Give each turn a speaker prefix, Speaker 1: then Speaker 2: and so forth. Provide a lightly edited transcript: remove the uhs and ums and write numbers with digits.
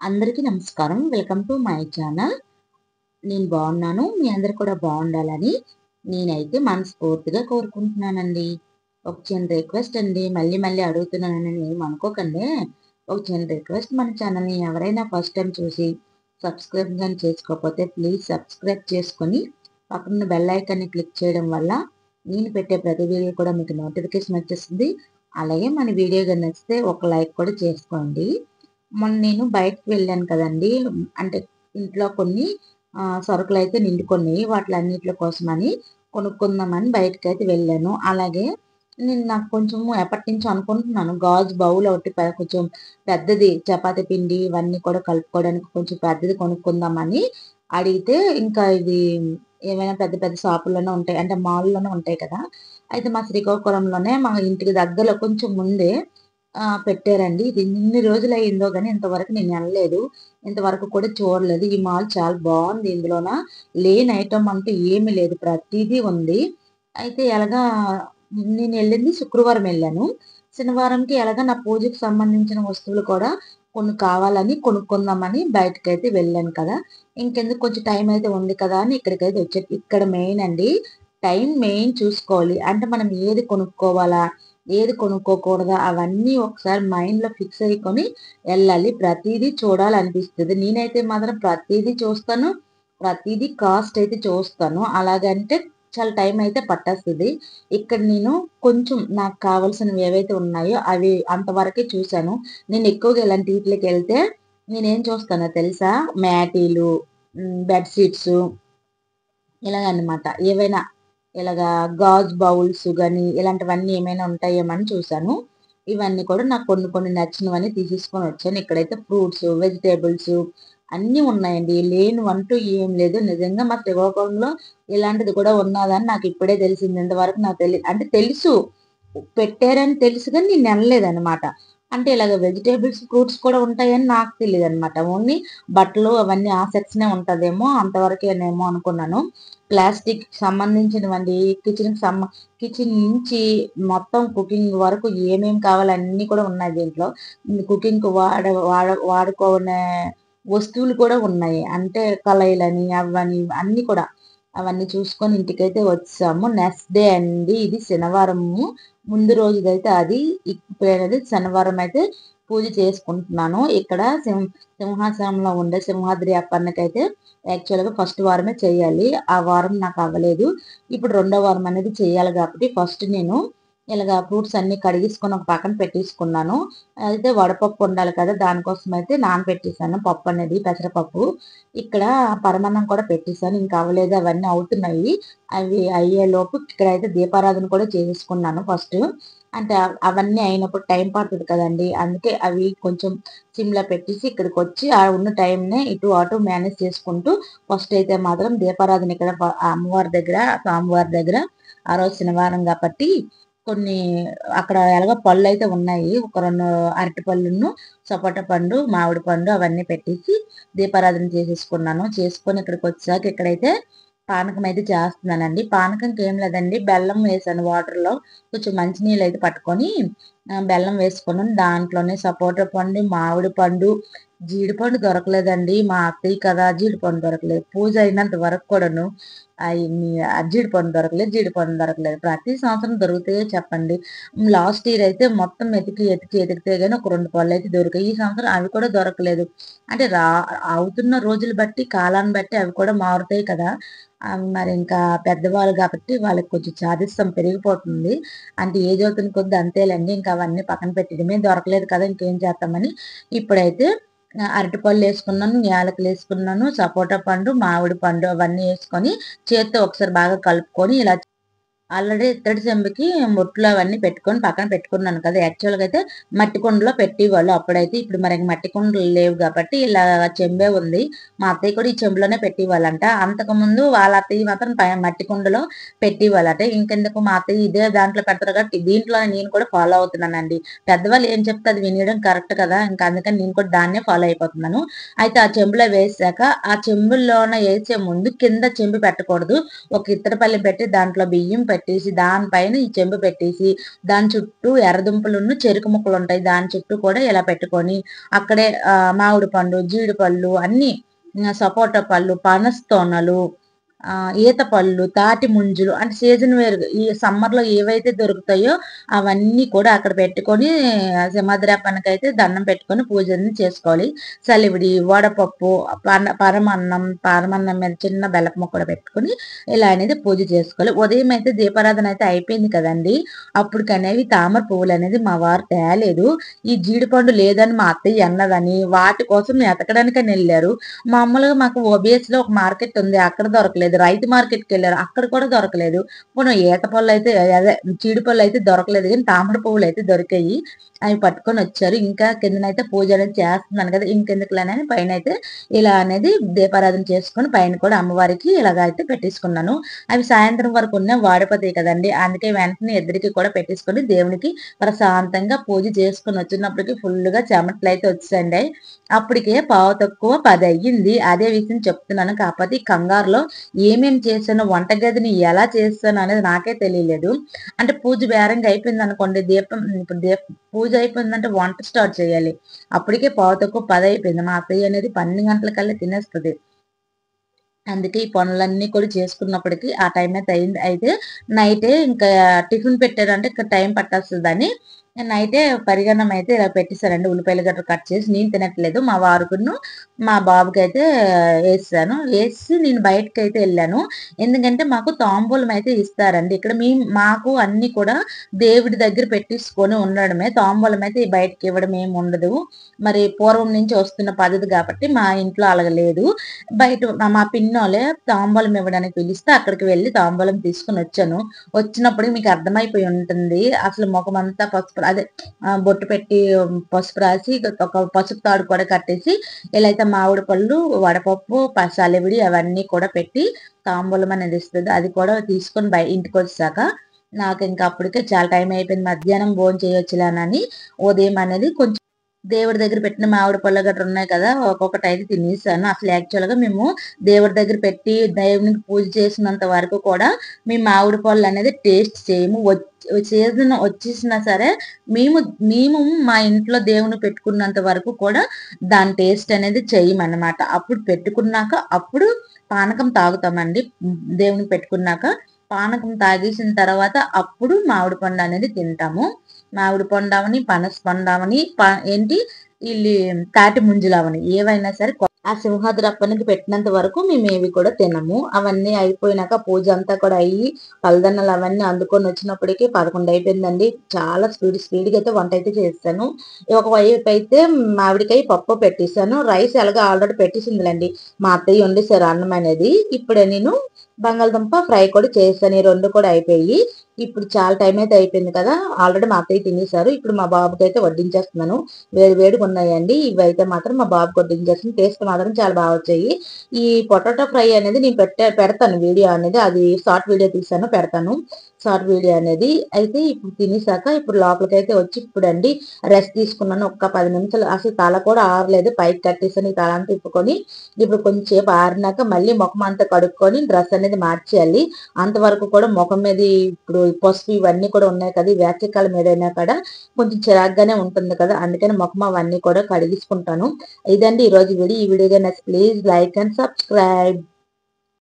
Speaker 1: అందరికీ నమస్కారం. Welcome to my channel. నేను బాగున్నాను. మీ అందరు కూడా బాగుండాలని నేనైతే మనస్ఫూర్తిగా కోరుకుంటున్నానండి. ఒక చిన్న రిక్వెస్ట్ అండి. మళ్ళీ మళ్ళీ అడుగుతున్నానని ఏమి అనుకోకండి. ఒక చిన్న రిక్వెస్ట్, మన ఛానల్‌ని ఎవరైనా ఫస్ట్ టైం చూసి సబ్స్క్రైబ్ గాని చేసుకోకపోతే ప్లీజ్ సబ్స్క్రైబ్ చేసుకొని పక్కన బెల్ ఐకాన్‌ని క్లిక్ చేయడం వల్ల నేను పెట్టే ప్రతి వీడియో కూడా మీకు నోటిఫికేషన్ వచ్చేస్తుంది. అలాగే మన వీడియో గాని నచ్చితే ఒక లైక్ కూడా చేసుకోండి. మొన్న నేను బయటకి వెళ్ళాను కదండీ! అంటే ఇంట్లో కొన్ని సరుకులైతే నిండుకున్నాయి. వాటిలన్నిట్ల కోసమని కొనుక్కుందామని బయటకైతే వెళ్ళాను. అలాగే నాకు కొంచెము ఎప్పటినుంచో అనుకుంటున్నాను. గాజు బౌల్ ఒకటి కొంచెం పెద్దది, చపాతీ పిండి ఇవన్నీ కూడా కలుపుకోవడానికి కొంచెం పెద్దది కొనుక్కుందామని అడిగితే, ఇంకా ఇది ఏమైనా పెద్ద పెద్ద షాపుల్లోనే ఉంటాయి. అంటే మాల్‌లోనే ఉంటాయి కదా! అయితే మా శ్రీకాకుళంలోనే మా ఇంటికి దగ్గరలో కొంచెం ముందే పెట్టారండి. ఇది ఎన్ని రోజులయిందో గాని ఇంతవరకు నేను ఎళ్ళలేదు. ఇంతవరకు కూడా చూడలేదు. ఈ మాల్ చాలా బావుంది. ఇందులోన లేని ఐటెమ్ అంటూ ఏమీ లేదు. ప్రతీదీ ఉంది. అయితే ఎలాగా నేనెళ్ళింది శుక్రవారం ఎళ్ళాను. శనివారంకి ఎలాగా నా పూజకి సంబంధించిన వస్తువులు కూడా కొన్ని కావాలని కొనుక్కుందామని బయటకైతే వెళ్ళాను కదా! ఇంకెందుకు, కొంచెం టైం అయితే ఉంది కదా అని ఇక్కడికైతే వచ్చాను. ఇక్కడ మెయిన్ అండి, టైం మెయిన్ చూసుకోవాలి. అంటే మనం ఏది కొనుక్కోవాలా? ఏది కొనుక్కోకూడదా? అవన్నీ ఒకసారి మైండ్‌లో ఫిక్స్ అయ్యికొని ఎళ్ళాలి. ప్రతీదీ చూడాలనిపిస్తది. నేనైతే మాత్రం ప్రతీదీ చూస్తాను. ప్రతీదీ కాస్ట్ అయితే చూస్తాను. అలాగంటే చాలా టైం అయితే పట్టేస్తది. ఇక్కడ నేను కొంచెం నాకు కావాల్సినవి ఏవైతే ఉన్నాయో అవి అంతవరకే చూసాను. నేను ఎక్కువగా ఇలాంటి వీటిలకెళ్తే నేనేం చూస్తానో తెలుసా? మ్యాటీలు, బెడ్ షీట్సు ఇలాగనమాట. ఏవైనా ఇలాగా గాజు బౌల్స్ గాని, ఇలాంటివన్నీ ఏమైనా ఉంటాయేమో అని చూసాను. ఇవన్నీ కూడా నాకు కొన్ని కొన్ని నచ్చినవన్నీ తీసేసుకొని వచ్చాను. ఇక్కడైతే ఫ్రూట్స్, వెజిటబుల్స్ అన్నీ ఉన్నాయండి. లేనివంటూ ఏం లేదు. నిజంగా మా శ్రీకాకుళంలో ఇలాంటిది కూడా ఉన్నాదని నాకు ఇప్పుడే తెలిసింది. ఇంతవరకు నాకు అంటే తెలుసు. పెట్టారని తెలుసు గానీ నేనెళ్ళలేదనమాట. అంటే ఇలాగ వెజిటబుల్స్, ఫ్రూట్స్ కూడా ఉంటాయని నాకు తెలీదనమాట. ఓన్లీ బట్టలు అవన్నీ ఆ సెక్షనే ఉంటదేమో, అంతవరకేనేమో అనుకున్నాను. ప్లాస్టిక్ సంబంధించినవండి. కిచెన్ నుంచి మొత్తం కుకింగ్ వరకు ఏమేమి కావాలో అన్నీ కూడా ఉన్నాయి దీంట్లో. కుకింగ్‌కి వాడుకునే వస్తువులు కూడా ఉన్నాయి. అంటే కళాయిలని, అవ్వని అన్నీ కూడా. అవన్నీ చూసుకొని ఇంటికైతే వచ్చాము. నెక్స్ట్ డే అండి, ఇది శనివారము. ముందు రోజుదైతే అది. ఇప్పుడనేది శనివారం అయితే పూజ చేసుకుంటున్నాను. ఇక్కడ సింహాసనంలో ఉండే సింహాద్రి అప్పన్నకైతే యాక్చువల్‌గా ఫస్ట్ వారమే చేయాలి. ఆ వారం నాకు అవ్వలేదు. ఇప్పుడు రెండో వారం అనేది చేయాలి కాబట్టి ఫస్ట్ నేను ఇలాగ ఫ్రూట్స్ అన్నీ కడిగేసుకొని ఒక పక్కన పెట్టేసుకున్నాను. అయితే వడపప్పు ఉండాలి కదా! దానికోసం అయితే నానబెట్టేసాను పప్పు అనేది, పెసరపప్పు. ఇక్కడ పరమాన్నం కూడా పెట్టేసాను. ఇంకా అవ్వలేదు. అవన్నీ అవుతున్నాయి. అవి అయ్యేలోపు ఇక్కడైతే దీపారాధన కూడా చేసేసుకున్నాను ఫస్ట్. అంటే అవన్నీ అయినప్పుడు టైం పడతది కదండీ! అందుకే అవి కొంచెం సిమ్‌లో పెట్టేసి ఇక్కడికొచ్చి ఆ ఉన్న టైంనే ఇటు అటు మేనేజ్ చేసుకుంటూ ఫస్ట్ అయితే మాత్రం దీపారాధన ఇక్కడ ఆ అమ్మవారి దగ్గర, స్వామివారి దగ్గర ఆ రోజు శనివారం కాబట్టి కొన్ని అక్కడ ఎలాగో పళ్ళైతే ఉన్నాయి. ఒక 2 అరటి పళ్ళును, సపోటా పండు, మామిడి పండు అవన్నీ పెట్టేసి దీపారాధన చేసేసుకున్నాను. చేసుకొని ఇక్కడికొచ్చాక ఇక్కడైతే పానకం అయితే చేస్తున్నానండి. పానకంకి ఏం లేదండి, బెల్లం వేసాను వాటర్‌లో. కొంచెం మంచినీళ్ళైతే పట్టుకొని బెల్లం వేసుకున్నాను. దాంట్లోనే సపోటా పండు, మామిడి పండు, జీడిపండు దొరకలేదండి. మా అత్తయ్య కదా! జీడిపండు దొరకలేదు. పూజ అయినంత వరకు కూడాను జీడిపండు దొరకలేదు, జీడిపండు దొరకలేదు. ప్రతి సంవత్సరం దొరుకుతాయో చెప్పండి? లాస్ట్ ఇయర్ అయితే మొత్తం ఎతికితే గాని ఒక 2 పళ్ళైతే దొరికాయి. ఈ సంవత్సరం అవి కూడా దొరకలేదు. అంటే అవుతున్న రోజులు బట్టి, కాలాన్ని బట్టి అవి కూడా మారుతాయి కదా! మరి ఇంకా పెద్దవాళ్ళు కాబట్టి వాళ్ళకి కొంచెం చాదస్తం పెరిగిపోతుంది. అంటే ఏజ్ అవుతున్న కొద్దీ అంతేలెండి. ఇంకా అవన్నీ పక్కన పెట్టడమే. దొరకలేదు కదా! ఇంకేం చేద్దామని ఇప్పుడైతే అరటిపళ్ళేసుకున్నాను, యాలకులేసుకున్నాను, సపోటా పండు, మామిడి పండు అవన్నీ ఏసుకొని చేత్తో ఒకసారి బాగా కలుపుకొని ఇలా ఆల్రెడీ ఇత్తడి చెంబుకి బొట్లు అవన్నీ పెట్టుకొని పక్కన పెట్టుకున్నాను కదా! యాక్చువల్‌గా అయితే మట్టి కుండలో పెట్టేవాళ్ళు అప్పుడైతే. ఇప్పుడు మరి మట్టి కుండలు లేవు కాబట్టి ఇలా చెంబే ఉంది. మా అత్తయ్య కూడా ఈ చెంబులోనే పెట్టేవాళ్ళంట. అంతకుముందు వాళ్ళ అత్తయ్య మాత్రం మట్టి కుండలో పెట్టేవాళ్ళట. ఇంకెందుకు, మా అత్తయ్య ఇదే దాంట్లో పెడతారు కాబట్టి దీంట్లోనే నేను కూడా ఫాలో అవుతున్నానండి. పెద్దవాళ్ళు ఏం చెప్తే అది వినేయడం కరెక్ట్ కదా! ఇంకా అందుకని నేను కూడా దాన్నే ఫాలో అయిపోతున్నాను. అయితే ఆ చెంబులో వేసాక ఆ చెంబుల్లోన ఏసే ముందు కింద చెంబు పెట్టకూడదు. ఒక ఇత్తడి పళ్ళెం పెట్టి దాంట్లో బియ్యం పెట్టేసి దానిపైన ఈ చెంబు పెట్టేసి దాని చుట్టూ ఎర్రదుంపలున్న చెరుకు ముక్కలు ఉంటాయి, దాని చుట్టూ కూడా ఇలా పెట్టుకొని అక్కడే మామిడి పండు, జీడి పళ్ళు అన్ని, సపోటా పళ్ళు, పనస తొనలు, ఈత పళ్ళు, తాటి ముంజులు అంటే సీజన్ వేర్ ఈ సమ్మర్ లో ఏవైతే దొరుకుతాయో అవన్నీ కూడా అక్కడ పెట్టుకొని సింహద్రాపానికైతే దండం పెట్టుకొని పూజని చేసుకోవాలి. సలివిడి, వడపప్పు, పరమన్నం మీద చిన్న బెల్లపు ముక్క కూడా పెట్టుకొని ఇలా అనేది పూజ చేసుకోవాలి. ఉదయం అయితే దీపారాధన అయితే అయిపోయింది కదండి, అప్పటికనేవి తామర పువ్వులు అనేది మా వారు తేలేదు. ఈ జీడిపండు లేదని మా అత్తయ్య అన్నదని వాటి కోసం ఎతకడానికని వెళ్ళారు. మామూలుగా మాకు ఓబిఎస్ లో ఒక మార్కెట్ ఉంది, అక్కడ దొరకలేదు. రైతు మార్కెట్కి వెళ్ళారు, అక్కడ కూడా దొరకలేదు. పోనీ ఈత పళ్ళు అయితే అదే చీడి పళ్ళు అయితే దొరకలేదు, కానీ తామర పువ్వులు అయితే దొరికాయి. అవి పట్టుకొని వచ్చారు. ఇంకా కిందనైతే పూజ అనేది చేస్తున్నాను కదా, ఇంకెందుకులేని పైన అయితే ఇలా అనేది దీపారాధన చేసుకొని పైన కూడా అమ్మవారికి ఇలాగ అయితే పెట్టేసుకున్నాను. అవి సాయంత్రం వరకు ఉన్న వాడిపోతాయి కదండి, అందుకే వెంటనే ఇద్దరికి కూడా పెట్టేసుకొని దేవునికి ప్రశాంతంగా పూజ చేసుకుని వచ్చినప్పటికి ఫుల్గా చెమటలు అయితే వచ్చేయండి. అప్పటికే పావు తక్కువ 10 అయ్యింది. అదే విషయం చెప్తున్నాను, కాకపోతే ఈ కంగారులో ఏమేమి చేశాను, వంటగదిని ఎలా చేస్తాను అనేది నాకే తెలియలేదు. అంటే పూజ బేరంగా అయిపోయింది అనుకోండి, ఇప్పుడు పూజ అయిపోయిందంటే వంట స్టార్ట్ చేయాలి. అప్పటికే పావు తక్కువ 10 అయిపోయింది. మా అత్తయ్య అనేది 12 గంటలకల్లా తినేస్తుంది. అందుకే ఈ పనులన్నీ కూడా చేసుకున్నప్పటికీ ఆ టైం అయితే అయింది. అయితే నైటే ఇంకా టిఫిన్ పెట్టారంటే ఇంకా టైం పట్టేస్తుందని నైటే పరిగణం అయితే ఇలా పెట్టేశారండి. ఉల్లిపాయలు గట్రా కట్ చేసి నేను తినట్లేదు, మా వారుకును మా బాబుకి అయితే వేసాను. వేసి నేను బయటకి అయితే వెళ్ళాను. ఎందుకంటే మాకు తాంబూలం అయితే ఇస్తారండి ఇక్కడ. మాకు అన్ని కూడా దేవుడి దగ్గర పెట్టించుకొని ఉండడమే, తాంబూలం అయితే బయటకి ఇవ్వడం ఏమి ఉండదు. మరి పూర్వం నుంచి వస్తున్న పద్ధతి కాబట్టి మా ఇంట్లో అలగలేదు. బయట మా పిన్నోలే తాంబూలం ఇవ్వడానికి పిలిస్తే అక్కడికి వెళ్ళి తాంబూలం తీసుకుని వచ్చాను. వచ్చినప్పుడు మీకు అర్థమైపోయి ఉంటుంది, అసలు ముఖం అంతా పసుపు అదే బొట్టు పెట్టి పసుపు రాసి ఒక పసుపు తాడు కూడా కట్టేసి ఇలా అయితే మామిడి పళ్ళు, వడపప్పు, సలివిడి అవన్నీ కూడా పెట్టి తాంబూలం అనేది ఇస్తుంది. అది కూడా తీసుకొని ఇంటికి వచ్చాక నాకు ఇంకా అప్పటికే చాలా టైం అయిపోయింది, మధ్యాహ్నం భోజనం చేయొచ్చులేనని ఉదయం అనేది కొంచెం దేవుడి దగ్గర పెట్టిన మామిడి పళ్ళు గట్రా ఉన్నాయి కదా, ఒక్కొక్కటి అయితే తినేసాను. అసలు యాక్చువల్ గా మేము దేవుడి దగ్గర పెట్టి దేవునికి పూజ చేసినంత వరకు కూడా మేము మామిడి పళ్ళు అనేది టేస్ట్ చేయము. సీజన్ వచ్చేసినా సరే మేము మేము మా ఇంట్లో దేవుని పెట్టుకున్నంత వరకు కూడా దాని టేస్ట్ అనేది చేయమన్నమాట. అప్పుడు పెట్టుకున్నాక అప్పుడు పానకం తాగుతామండి. దేవునికి పెట్టుకున్నాక పానకం తాగేసిన తర్వాత అప్పుడు మామిడి పండు అనేది తింటాము. మామిడి పండు పనస పండు ఏంటి వీళ్ళు తాటి ముంజులవని ఏవైనా సరే ఆ సింహాద్రప్పనికి పెట్టినంత వరకు మేము ఏవి కూడా తినము. అవన్నీ అయిపోయినాక పూజ అంతా కూడా అయ్యి పలదన్నలు అవన్నీ అందుకొని వచ్చినప్పటికీ 11 అయిపోయిందండి. చాలా స్పీడ్గా అయితే వంట అయితే చేస్తాను. ఒకవైపు అయితే మామిడికాయ పప్పు పెట్టేశాను. రైస్ ఎలాగో ఆల్రెడీ పెట్టేసిందిలేండి, మా అత్తయ్య వండేశారు అన్నం అనేది. ఇప్పుడే నేను బంగాళదుంప ఫ్రై కూడా చేస్తాను. ఈ 2 కూడా అయిపోయి ఇప్పుడు చాలా టైం అయితే అయిపోయింది కదా, ఆల్రెడీ మా అత్తయ్య తినేశారు. ఇప్పుడు మా బాబుకి అయితే వడ్డించేస్తున్నాను. వేడిగా ఉన్నాయండి ఇవి అయితే మాత్రం మా బాబుకి వడ్డించేస్తాను. టేస్ట్ మాత్రం చాలా బాగా వచ్చాయి. ఈ పొటాటో ఫ్రై అనేది నేను పెడతాను వీడియో అనేది, అది షార్ట్ వీడియో తీసాను, పెడతాను షార్ట్ వీడియో అనేది. అయితే ఇప్పుడు తినేసాక ఇప్పుడు లోపలికి అయితే వచ్చి ఇప్పుడండి రెస్ట్ తీసుకున్నాను ఒక్క 10 నిమిషాలు. అసలు తల కూడా ఆరలేదు, పైకి కట్టేసాను. ఈ తల అంతా తిప్పుకొని ఇప్పుడు కొంచెంసేపు ఆరినాక మళ్ళీ ముఖం అంతా కడుక్కొని డ్రెస్ అనేది మార్చేయాలి. అంతవరకు కూడా ముఖం మీద ఇప్పుడు పసుపు ఇవన్నీ కూడా ఉన్నాయి కదా, ఈ వేసవికాలం ఏదైనా కూడా కొంచెం చిరాగ్గానే ఉంటుంది కదా, అందుకని ముఖం అవన్నీ కూడా కడిగించుకుంటాను. ఇదండి ఈరోజు వీడియో. ఈ వీడియో నచ్చితే ప్లీజ్ లైక్ అండ్ సబ్స్క్రైబ్.